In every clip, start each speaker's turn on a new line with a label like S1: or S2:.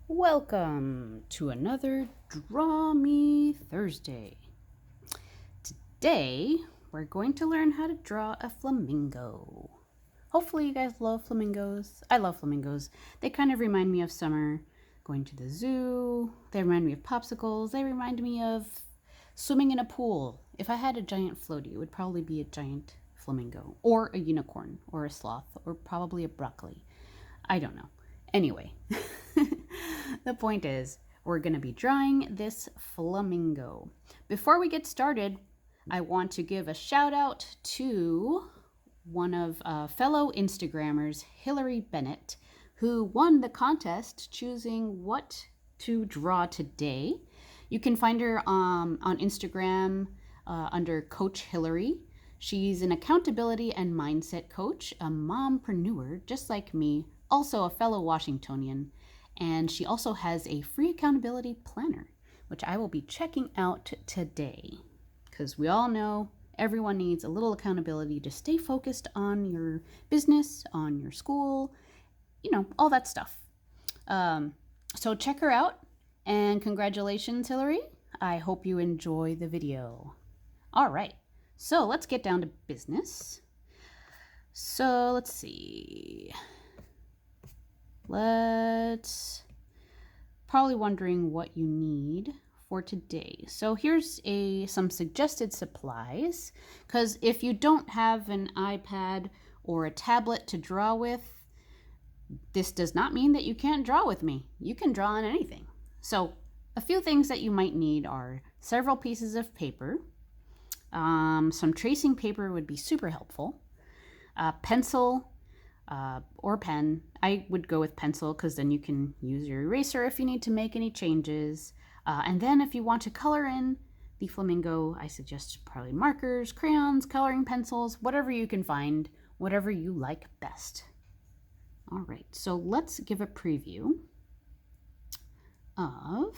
S1: Welcome to another Draw Me Thursday. Today, we're going to learn how to draw a flamingo. Hopefully you guys love flamingos. I love flamingos. They kind of remind me of summer, going to the zoo. They remind me of popsicles. They remind me of swimming in a pool. If I had a giant floaty, it would probably be a giant flamingo, or a unicorn, or a sloth, or probably a broccoli. I don't know. Anyway, the point is, we're going to be drawing this flamingo. Before we get started, I want to give a shout out to one of fellow Instagrammers, Hillary Bennett, who won the contest choosing what to draw today. You can find her on Instagram under Coach Hillary. She's an accountability and mindset coach, a mompreneur just like me, also a fellow Washingtonian, and she also has a free accountability planner, which I will be checking out today. Because we all know everyone needs a little accountability to stay focused on your business, on your school, all that stuff. So check her out, and congratulations, Hillary. I hope you enjoy the video. All right, so let's get down to business. So let's see. Let's probably wondering what you need for today. So here's some suggested supplies, because if you don't have an iPad or a tablet to draw with, this does not mean that you can't draw with me. You can draw on anything. So a few things that you might need are several pieces of paper. Some tracing paper would be super helpful. A pencil or pen. I would go with pencil because then you can use your eraser if you need to make any changes. And then if you want to color in the flamingo, I suggest probably markers, crayons, coloring pencils, whatever you can find, whatever you like best. All right, so let's give a preview of,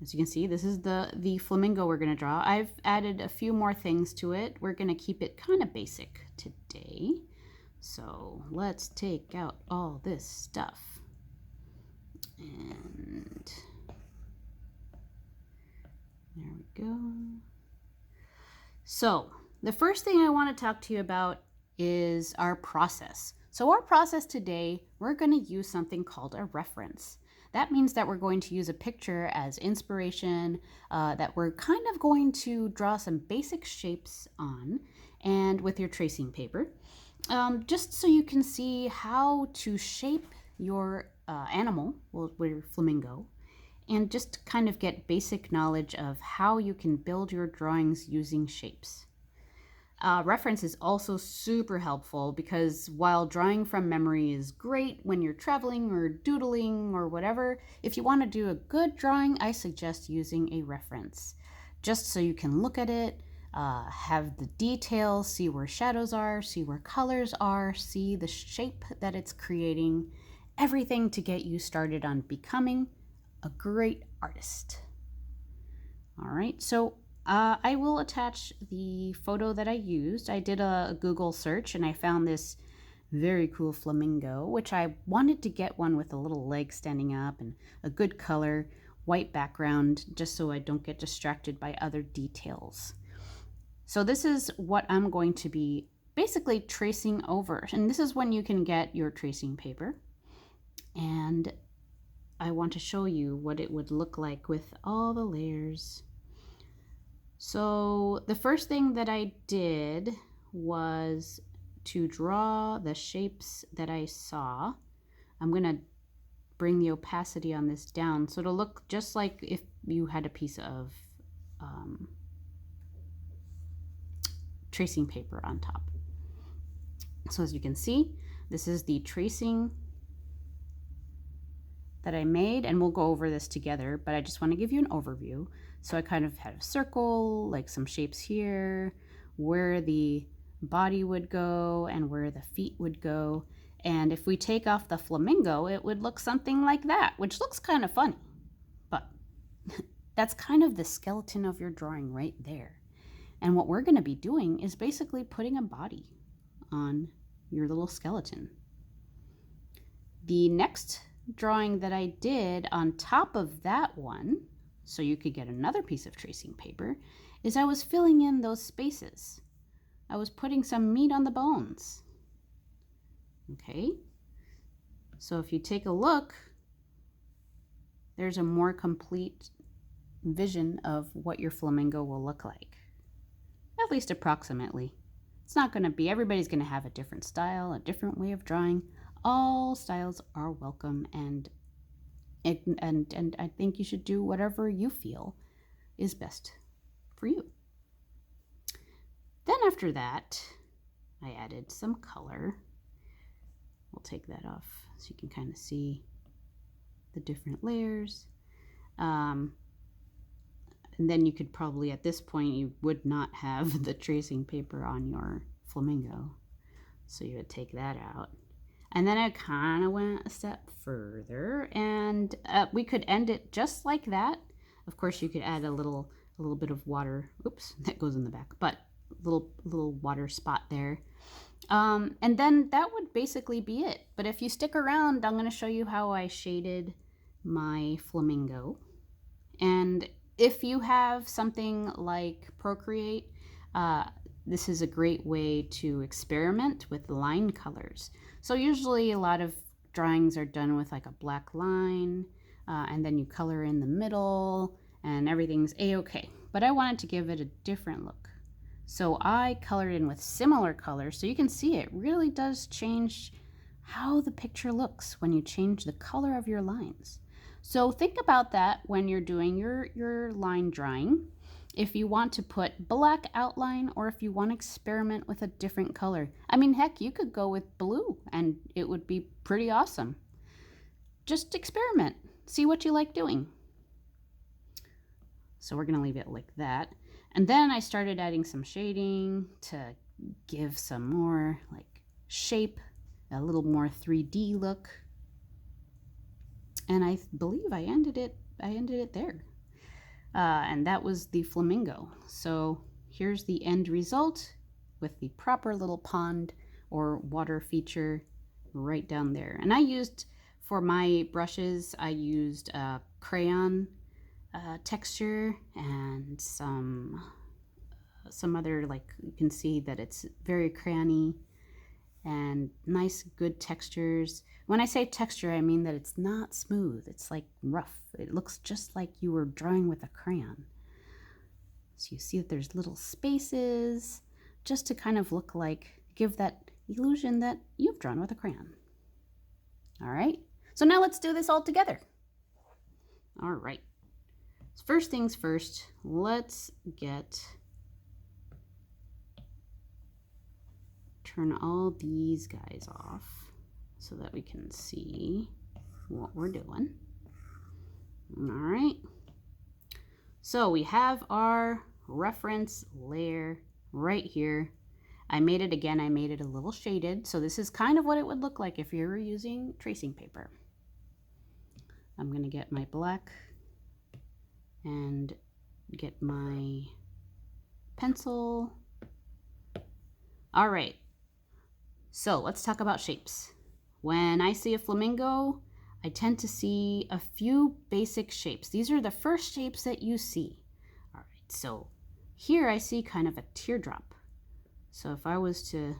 S1: as you can see, this is the flamingo we're going to draw. I've added a few more things to it. We're going to keep it kind of basic today. So let's take out all this stuff. And there we go. So the first thing I want to talk to you about is our process. So our process today, we're going to use something called a reference. That means that we're going to use a picture as inspiration, that we're kind of going to draw some basic shapes on, and with your tracing paper. Just so you can see how to shape your animal, your flamingo, and just kind of get basic knowledge of how you can build your drawings using shapes. Reference is also super helpful because while drawing from memory is great when you're traveling or doodling or whatever, if you want to do a good drawing, I suggest using a reference, just so you can look at it, have the details, see where shadows are, see where colors are, see the shape that it's creating, everything to get you started on becoming a great artist. All right, so I will attach the photo that I used. I did a Google search and I found this very cool flamingo, which I wanted to get one with a little leg standing up and a good color, white background, just so I don't get distracted by other details. So this is what I'm going to be basically tracing over. And this is when you can get your tracing paper. And I want to show you what it would look like with all the layers. So the first thing that I did was to draw the shapes that I saw. I'm going to bring the opacity on this down so it'll look just like if you had a piece of tracing paper on top. So as you can see, this is the tracing that I made, and we'll go over this together, but I just want to give you an overview. So I kind of had a circle, like some shapes here, where the body would go and where the feet would go. And if we take off the flamingo, it would look something like that, which looks kind of funny, but that's kind of the skeleton of your drawing right there. And what we're going to be doing is basically putting a body on your little skeleton. The next drawing that I did on top of that one, so you could get another piece of tracing paper, is I was filling in those spaces. I was putting some meat on the bones. Okay, so if you take a look, there's a more complete vision of what your flamingo will look like, at least approximately. It's not going to be, everybody's going to have a different style, a different way of drawing. All styles are welcome, and I think you should do whatever you feel is best for you. Then after that, I added some color. We'll take that off so you can kind of see the different layers. And then you could probably, at this point, you would not have the tracing paper on your flamingo. So you would take that out. And then I kind of went a step further, and we could end it just like that. Of course, you could add a little bit of water. Oops, that goes in the back, but little water spot there. And then that would basically be it. But if you stick around, I'm going to show you how I shaded my flamingo. And if you have something like Procreate, this is a great way to experiment with line colors. So usually a lot of drawings are done with like a black line, and then you color in the middle and everything's a-okay. But I wanted to give it a different look. So I colored in with similar colors, so you can see it really does change how the picture looks when you change the color of your lines. So think about that when you're doing your line drawing. If you want to put black outline, or if you want to experiment with a different color. I mean, heck, you could go with blue and it would be pretty awesome. Just experiment, see what you like doing. So we're gonna leave it like that. And then I started adding some shading to give some more like shape, a little more 3D look. And I believe I ended it there. And that was the flamingo. So here's the end result with the proper little pond or water feature right down there. And I used, for my brushes, I used crayon texture and some other, like, you can see that it's very crayony and nice good textures. When I say texture, I mean that it's not smooth, it's like rough. It looks just like you were drawing with a crayon. So you see that there's little spaces, just to kind of look like, give that illusion that you've drawn with a crayon. All right, so now let's do this all together. All right, first things first, let's turn all these guys off so that we can see what we're doing. All right, so we have our reference layer right here. I made it a little shaded, so this is kind of what it would look like if you were using tracing paper. I'm gonna get my black and get my pencil. All right, so let's talk about shapes. When I see a flamingo, I tend to see a few basic shapes. These are the first shapes that you see. All right, so here I see kind of a teardrop. So if I was to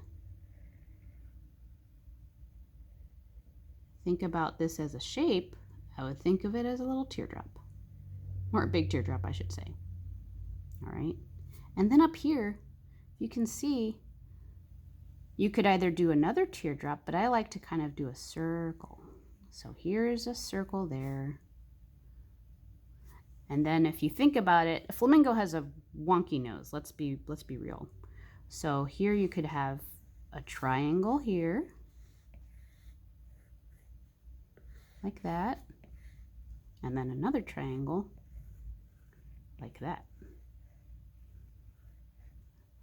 S1: think about this as a shape, I would think of it as a little teardrop, or a big teardrop, I should say. All right, and then up here, you can see you could either do another teardrop, but I like to kind of do a circle. So here's a circle there. And then if you think about it, a flamingo has a wonky nose. Let's be real. So here you could have a triangle here, like that, and then another triangle like that.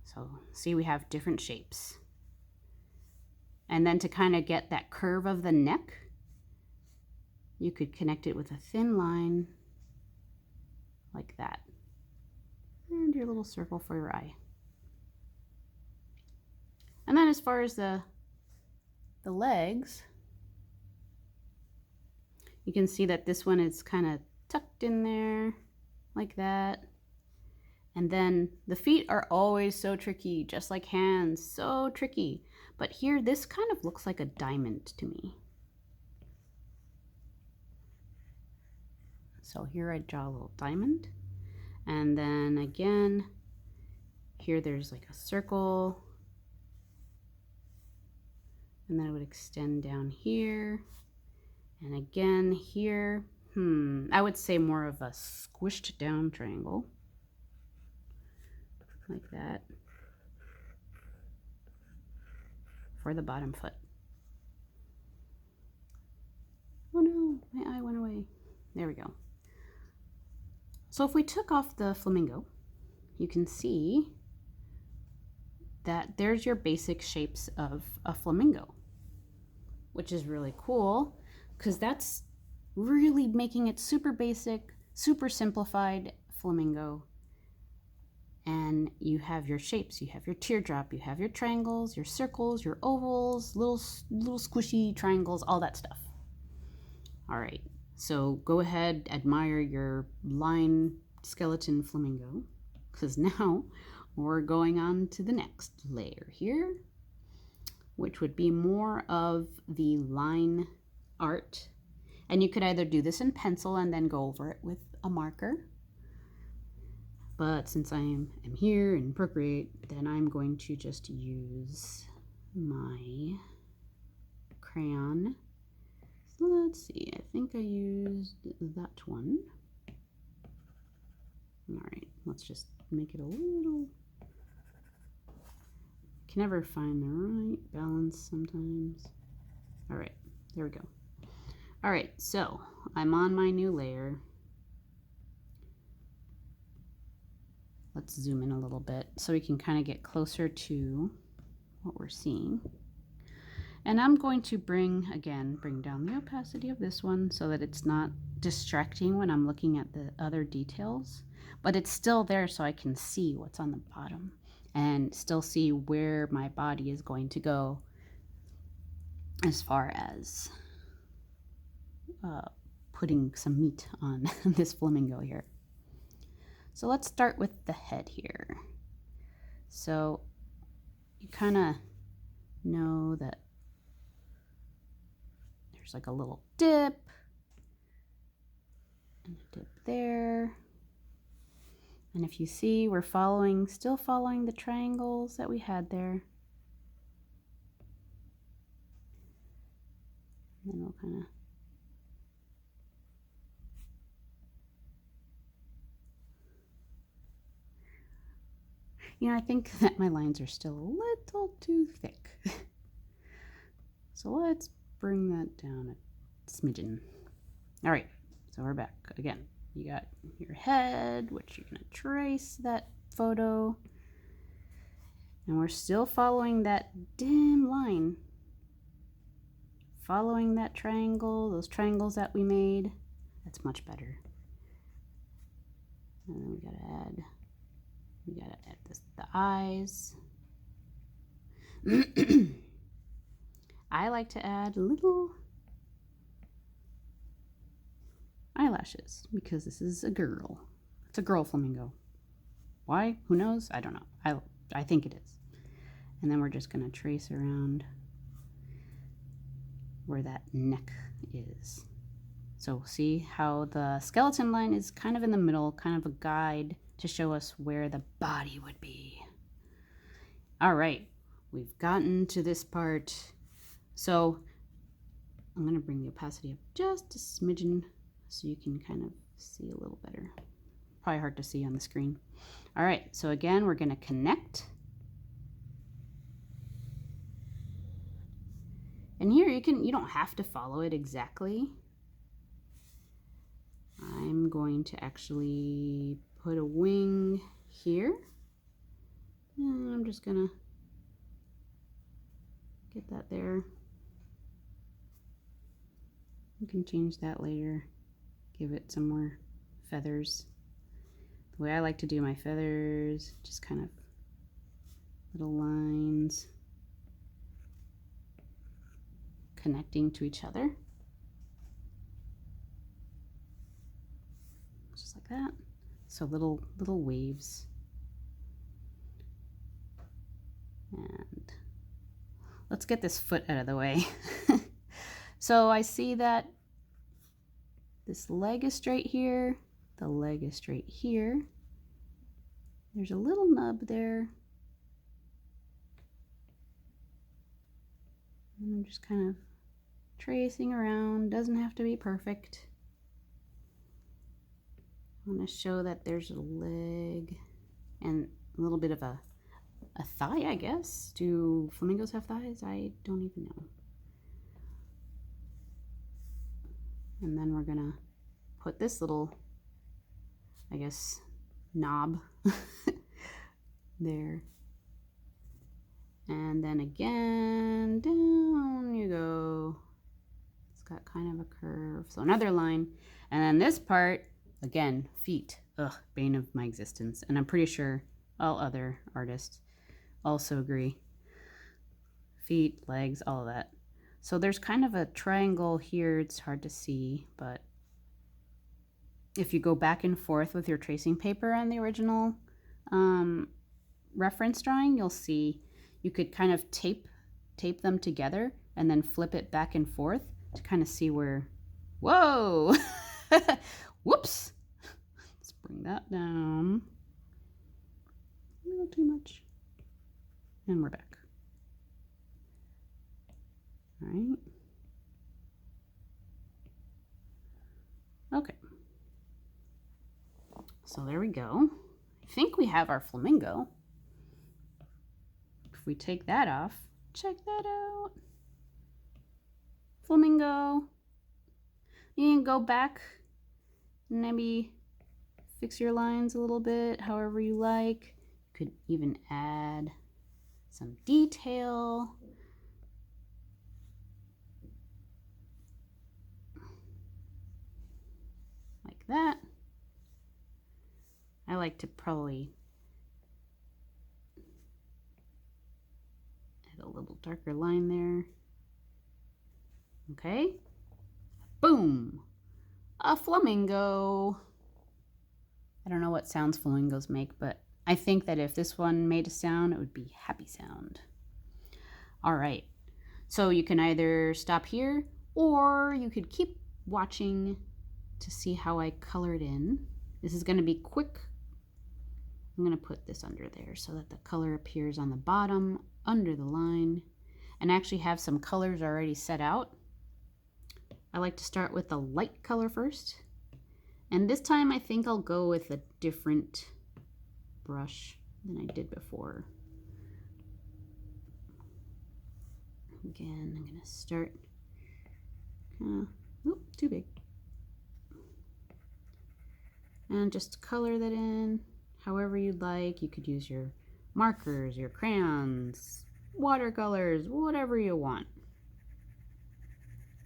S1: So see, we have different shapes. And then to kind of get that curve of the neck, you could connect it with a thin line like that. And your little circle for your eye. And then as far as the legs, You can see that this one is kind of tucked in there like that. And then the feet are always so tricky, just like hands, so tricky. But here, this kind of looks like a diamond to me. So here I draw a little diamond. And then again, here there's like a circle. And then it would extend down here. And again here, I would say more of a squished down triangle. Like that. For the bottom foot. Oh no, my eye went away. There we go. So if we took off the flamingo, you can see that there's your basic shapes of a flamingo, which is really cool because that's really making it super basic, super simplified flamingo. And you have your shapes, you have your teardrop, you have your triangles, your circles, your ovals, little squishy triangles, all that stuff. All right, so go ahead, admire your line skeleton flamingo, because now we're going on to the next layer here, which would be more of the line art. And you could either do this in pencil and then go over it with a marker. But since I am here in Procreate, then I'm going to just use my crayon. So let's see, I think I used that one. All right, let's just make it a little, can never find the right balance sometimes. All right, there we go. All right, so I'm on my new layer. Let's zoom in a little bit so we can kind of get closer to what we're seeing. And I'm going to bring down the opacity of this one so that it's not distracting when I'm looking at the other details, but it's still there so I can see what's on the bottom and still see where my body is going to go as far as putting some meat on this flamingo here. So let's start with the head here. So you kind of know that there's like a little dip and a dip there. And if you see, we're still following the triangles that we had there. And then we'll kind of I think that my lines are still a little too thick. So let's bring that down a smidgen. All right, so we're back again. You got your head, which you're gonna trace that photo. And we're still following that dim line. Following that triangle, those triangles that we made. That's much better. And then we gotta add the eyes. I like to add little eyelashes because this is a girl. It's a girl flamingo. Why? Who knows? I don't know. I think it is. And then we're just gonna trace around where that neck is. So see how the skeleton line is kind of in the middle, kind of a guide to show us where the body would be. All right, we've gotten to this part. So I'm gonna bring the opacity up just a smidgen so you can kind of see a little better. Probably hard to see on the screen. All right, so again, we're gonna connect. And here you don't have to follow it exactly. I'm going to actually put a wing here. And I'm just gonna get that there. You can change that later. Give it some more feathers. The way I like to do my feathers, just kind of little lines connecting to each other. like that. So little waves. And let's get this foot out of the way. So I see that this leg is straight here. The leg is straight here. There's a little nub there. And I'm just kind of tracing around. Doesn't have to be perfect. I want to show that there's a leg and a little bit of a thigh, I guess. Do flamingos have thighs? I don't even know. And then we're gonna put this little, I guess, knob there. And then again, down you go. It's got kind of a curve. So another line. And then this part, again, feet. Ugh, bane of my existence. And I'm pretty sure all other artists also agree. Feet, legs, all of that. So there's kind of a triangle here. It's hard to see, but if you go back and forth with your tracing paper on the original reference drawing, you'll see you could kind of tape them together and then flip it back and forth to kind of see where, whoa, whoops. Let's bring that down. A little too much. And we're back. All right. Okay. So there we go. I think we have our flamingo. If we take that off, check that out. Flamingo. You can go back and maybe fix your lines a little bit, however you like. You could even add some detail. Like that. I like to probably add a little darker line there. Okay. Boom. A flamingo. I don't know what sounds flamingos make, but I think that if this one made a sound, it would be happy sound. All right. So you can either stop here or you could keep watching to see how I color it in. This is going to be quick. I'm going to put this under there so that the color appears on the bottom under the line, and I actually have some colors already set out. I like to start with the light color first, and this time I think I'll go with a different brush than I did before. Again, I'm going to start too big. And just color that in however you'd like. You could use your markers, your crayons, watercolors, whatever you want.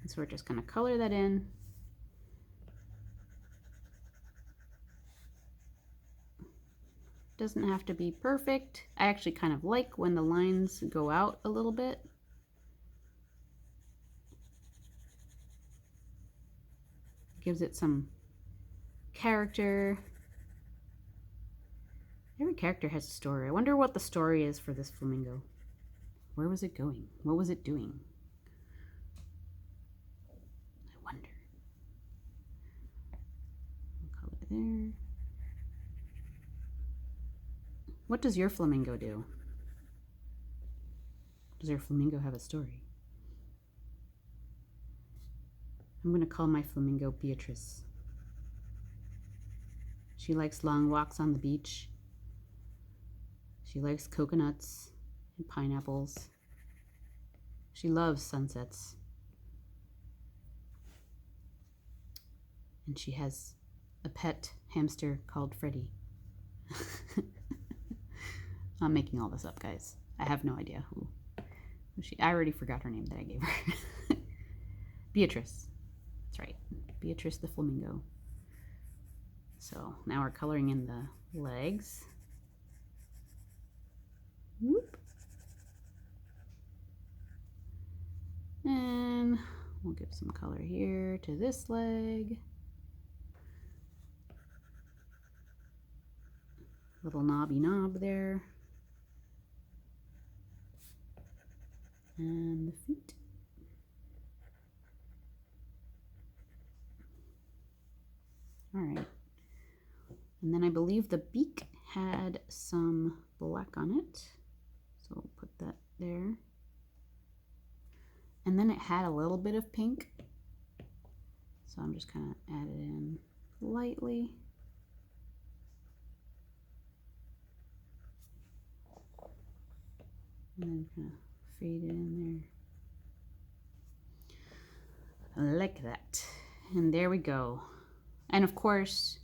S1: And so we're just going to color that in. Doesn't have to be perfect. I actually kind of like when the lines go out a little bit. Gives it some character. Every character has a story. I wonder what the story is for this flamingo. Where was it going? What was it doing? I wonder. Color there. What does your flamingo do? Does your flamingo have a story? I'm going to call my flamingo Beatrice. She likes long walks on the beach. She likes coconuts and pineapples. She loves sunsets. And she has a pet hamster called Freddie. I'm making all this up, guys. I have no idea who she. I already forgot her name that I gave her. Beatrice. That's right. Beatrice the flamingo. So now we're coloring in the legs. Whoop. And we'll give some color here to this leg. little knobby knob there. And the feet. All right. And then I believe the beak had some black on it. So we'll put that there. And then it had a little bit of pink. So I'm just kind of add it in lightly. And then kind of fade it in there. Like that. And there we go. And of course,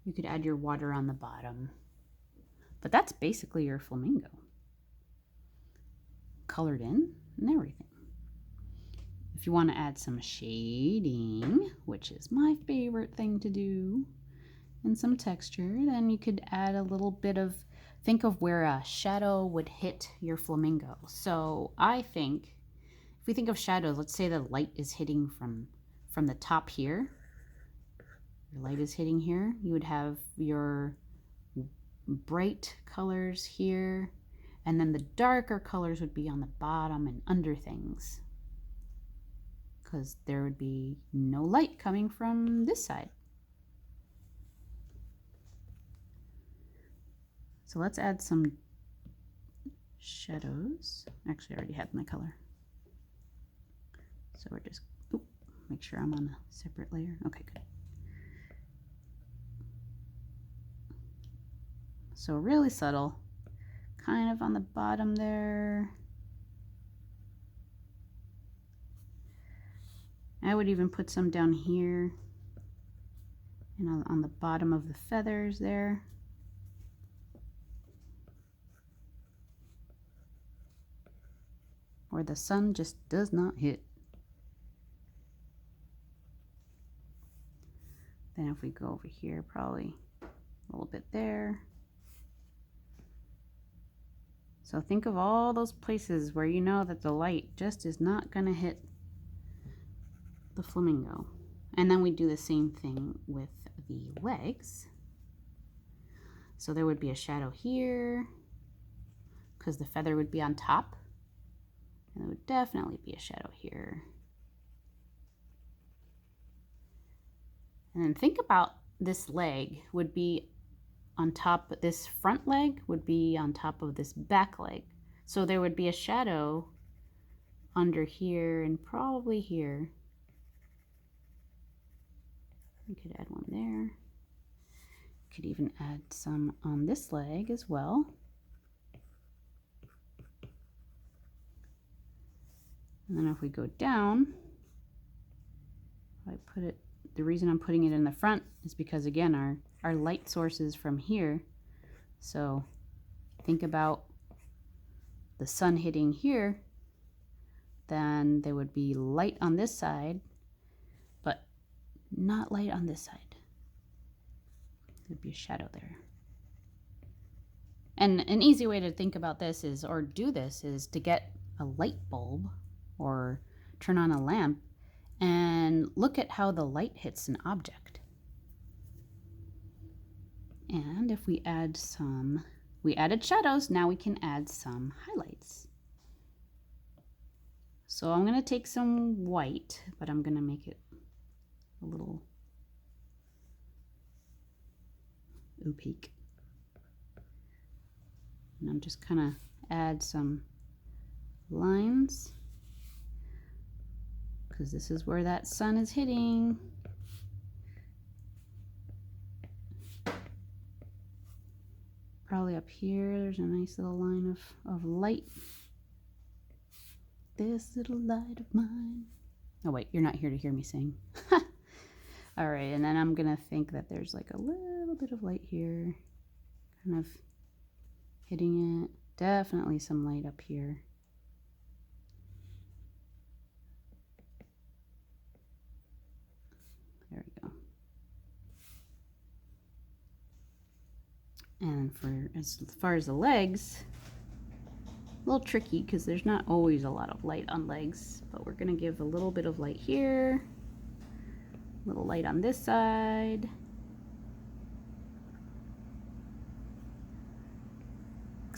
S1: you could add your water on the bottom. But that's basically your flamingo. Colored in and everything. If you want to add some shading, which is my favorite thing to do, and some texture, then you could add a little bit of, think of where a shadow would hit your flamingo. So I think, if we think of shadows, let's say the light is hitting from the top here. Your light is hitting here. You would have your bright colors here, and then the darker colors would be on the bottom and under things, because there would be no light coming from this side. So let's add some shadows. Actually, I already had my color. So we're just, make sure I'm on a separate layer. Okay, good. So really subtle, kind of on the bottom there. I would even put some down here and on the bottom of the feathers there. Where the sun just does not hit. Then if we go over here, probably a little bit there. So think of all those places where you know that the light just is not gonna hit the flamingo. And then we do the same thing with the legs. So there would be a shadow here, because the feather would be on top. And there would definitely be a shadow here. And then think about this leg would be on top, this front leg would be on top of this back leg. So there would be a shadow under here and probably here. We could add one there. Could even add some on this leg as well. And then if we go down, I put it, the reason I'm putting it in the front is because again, our light source is from here. So think about the sun hitting here, then there would be light on this side, but not light on this side. There'd be a shadow there. And an easy way to think about this is, or do this, is to get a light bulb or turn on a lamp and look at how the light hits an object. And if we add some, we added shadows, now we can add some highlights. So I'm going to take some white, but I'm going to make it a little opaque. And I'm just kind of add some lines, because this is where that sun is hitting. Probably up here, there's a nice little line of light. This little light of mine. Oh wait, you're not here to hear me sing. All right, and then I'm gonna think that there's like a little bit of light here, kind of hitting it. Definitely some light up here. There we go. And for as far as the legs, a little tricky because there's not always a lot of light on legs, but we're gonna give a little bit of light here, a little light on this side,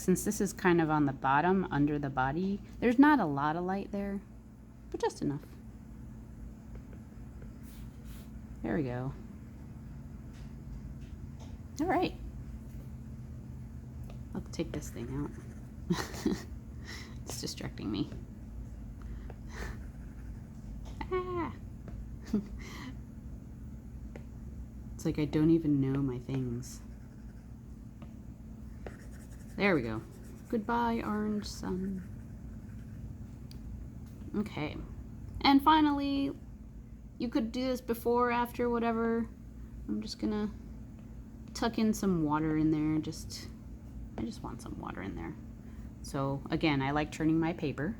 S1: since this is kind of on the bottom under the body, there's not a lot of light there, but just enough. There we go. All right. I'll take this thing out. It's distracting me. Ah. It's like I don't even know my things. There we go. Goodbye, orange sun. Okay. And finally, you could do this before, after, whatever. I'm just gonna tuck in some water in there. I just want some water in there. So again, I like turning my paper.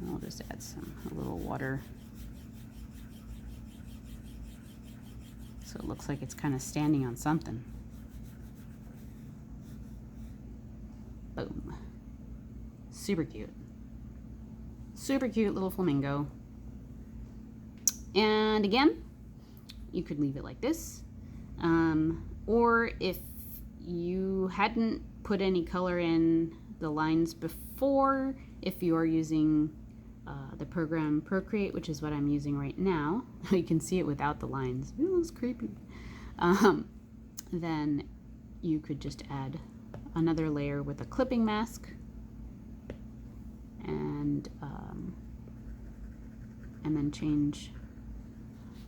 S1: I'll just add a little water. So it looks like it's kind of standing on something. Boom. Super cute. Super cute little flamingo. And again, you could leave it like this. Or if you hadn't put any color in the lines before, if you are using the program Procreate, which is what I'm using right now, you can see it without the lines. It looks creepy. Then you could just add another layer with a clipping mask, and then change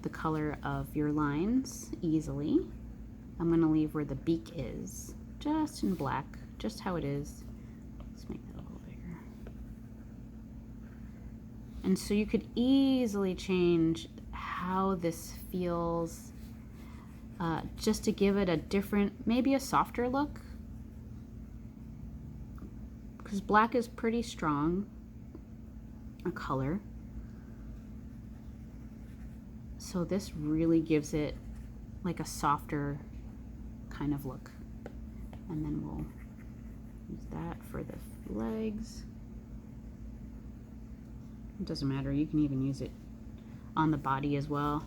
S1: the color of your lines easily. I'm going to leave where the beak is, just in black, just how it is. Let's make that a little bigger. And so you could easily change how this feels, just to give it a different, maybe a softer look. Because black is pretty strong a color. So this really gives it like a softer kind of look. And then we'll use that for the legs. It doesn't matter, you can even use it on the body as well.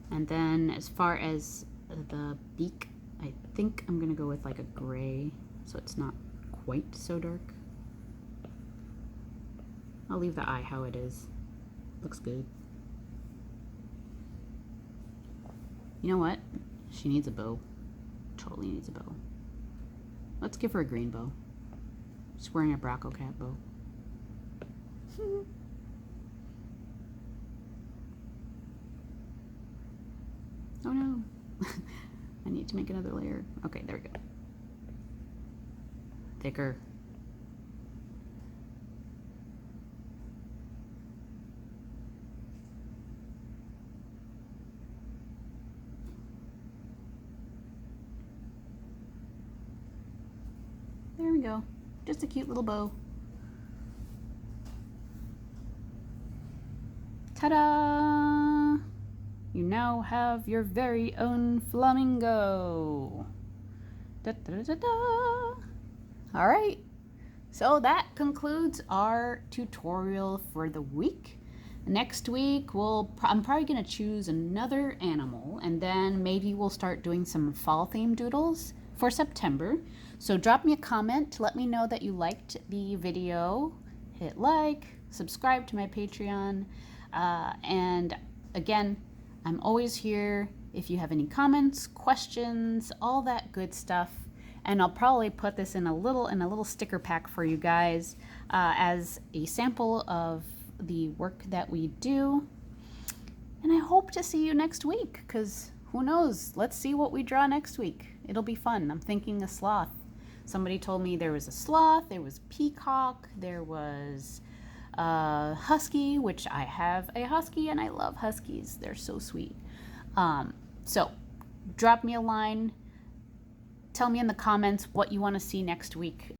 S1: And then as far as the beak, I think I'm gonna go with like a gray, so it's not quite so dark. I'll leave the eye how it is. Looks good. You know what? She needs a bow. Totally needs a bow. Let's give her a green bow. She's wearing a Braco Cat bow. Oh no. I need to make another layer. Okay, there we go. Thicker. There we go. Just a cute little bow. Ta-da! You now have your very own flamingo. Da, da, da, da. All right. So that concludes our tutorial for the week. Next week, I'm probably going to choose another animal, and then maybe we'll start doing some fall-themed doodles for September. So drop me a comment to let me know that you liked the video. Hit like, subscribe to my Patreon, and again, I'm always here if you have any comments, questions, all that good stuff. And I'll probably put this in a little sticker pack for you guys as a sample of the work that we do. And I hope to see you next week, because who knows? Let's see what we draw next week. It'll be fun. I'm thinking a sloth. Somebody told me there was a sloth, there was peacock, there was a husky, which I have a husky and I love huskies. They're so sweet. So drop me a line. Tell me in the comments what you want to see next week.